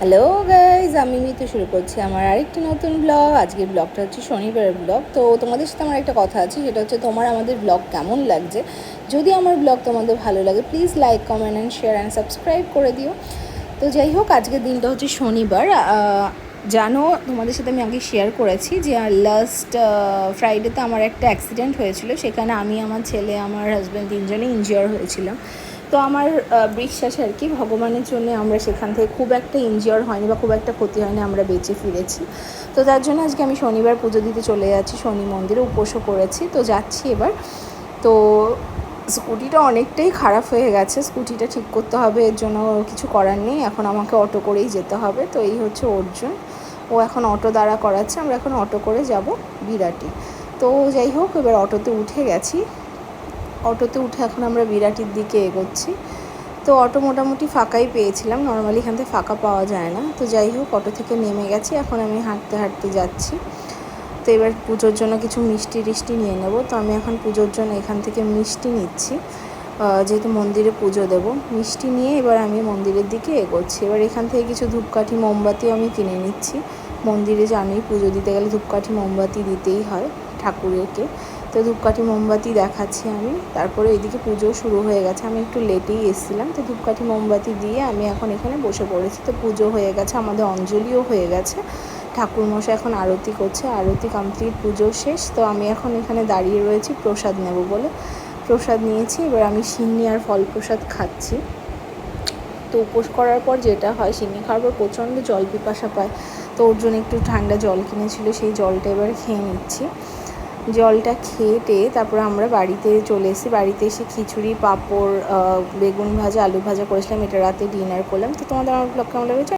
Hello guys, আমি মিতু শুরু করছি আমার আরেকটি নতুন ব্লগ। আজকের ব্লগটা হচ্ছে শনিবারের ব্লগ। তো তোমাদের সাথে আমার একটা কথা আছে, সেটা হচ্ছে আমাদের ব্লগ কেমন লাগছে। যদি আমার ব্লগ তোমাদের ভালো লাগে, please like, comment and share and subscribe করে দিও। তো যাই হোক, আজকের দিনটা হচ্ছে শনিবার। জানো, তোমাদের সাথে আমি আগে শেয়ার করেছি যে লাস্ট ফ্রাইডেতে আমার একটা অ্যাক্সিডেন্ট হয়েছিল। সেখানে আমি, আমার ছেলে, আমার হাজব্যান্ড তিনজনে ইনজিওর হয়েছিলাম। তো আমার বিশ্বাস আর কি, ভগবানের জন্য আমরা সেখান থেকে খুব একটা ইনজিওর হয়নি বা খুব একটা ক্ষতি হয়নি, আমরা বেঁচে ফিরেছি। তো তার জন্য আজকে আমি শনিবার পুজো দিতে চলে যাচ্ছি শনি মন্দিরে, উপোসও করেছি। তো যাচ্ছি এবার। তো স্কুটিটা অনেকটাই খারাপ হয়ে গেছে, স্কুটিটা ঠিক করতে হবে, এর জন্য কিছু করার নেই, এখন আমাকে অটো করেই যেতে হবে। তো এই হচ্ছে অর্জুন, ও এখন অটো দাঁড়া করাচ্ছে, আমরা এখন অটো করে যাব বিরাটি। তো যাই হোক, এবার অটোতে উঠে গেছি। অটোতে উঠে এখন আমরা বিরাটির দিকে এগোচ্ছি। তো অটো মোটামুটি ফাঁকাই পেয়েছিলাম, নর্মালি এখান থেকে ফাঁকা পাওয়া যায় না। তো যাই হোক, অটো থেকে নেমে গেছি, এখন আমি হাঁটতে হাঁটতে যাচ্ছি। তো এবার পুজোর জন্য কিছু মিষ্টি টিষ্টি নিয়ে নেব। তো আমি এখন পুজোর জন্য এখান থেকে মিষ্টি নিচ্ছি, যেহেতু মন্দিরে পুজো দেব। মিষ্টি নিয়ে এবার আমি মন্দিরের দিকে এগোচ্ছি। এবার এখান থেকে কিছু ধূপকাঠি মোমবাতিও আমি কিনে নিচ্ছি। মন্দিরে জানোই, পুজো দিতে গেলে ধূপকাঠি মোমবাতি দিতেই হয় ঠাকুরকে। তো ধূপকাঠি মোমবাতি দেখাচ্ছি আমি। তারপরে এদিকে পুজো শুরু হয়ে গেছে, আমি একটু লেটেই এসেছিলাম। তো ধূপকাঠি মোমবাতি দিয়ে আমি এখন এখানে বসে পড়েছি। তো পুজো হয়ে গেছে, আমাদের অঞ্জলিও হয়ে গেছে। ঠাকুরমশাই এখন আরতি করছে, আরতি কমপ্লিট, পুজো শেষ। তো আমি এখন এখানে দাঁড়িয়ে রয়েছি প্রসাদ নেব বলে। প্রসাদ নিয়েছি, এবার আমি সিন্নি আর ফল প্রসাদ খাচ্ছি। তো উপোস করার পর যেটা হয়, সিন্নি খাওয়ার পর প্রচণ্ড জল পিপাসা পায়। তো ওর জন্য একটু ঠান্ডা জল কিনেছিল, সেই জলটা এবার খেয়ে নিচ্ছি। জলটা খেয়ে তারপরে আমরা বাড়িতে চলে এসেছি। বাড়িতে এসে খিচুড়ি, পাঁপড়, বেগুন ভাজা, আলু ভাজা করেছিলাম। এটা রাতে ডিনার করলাম। তো তোমাদের আমার ব্লগ কেমন লেগেছে?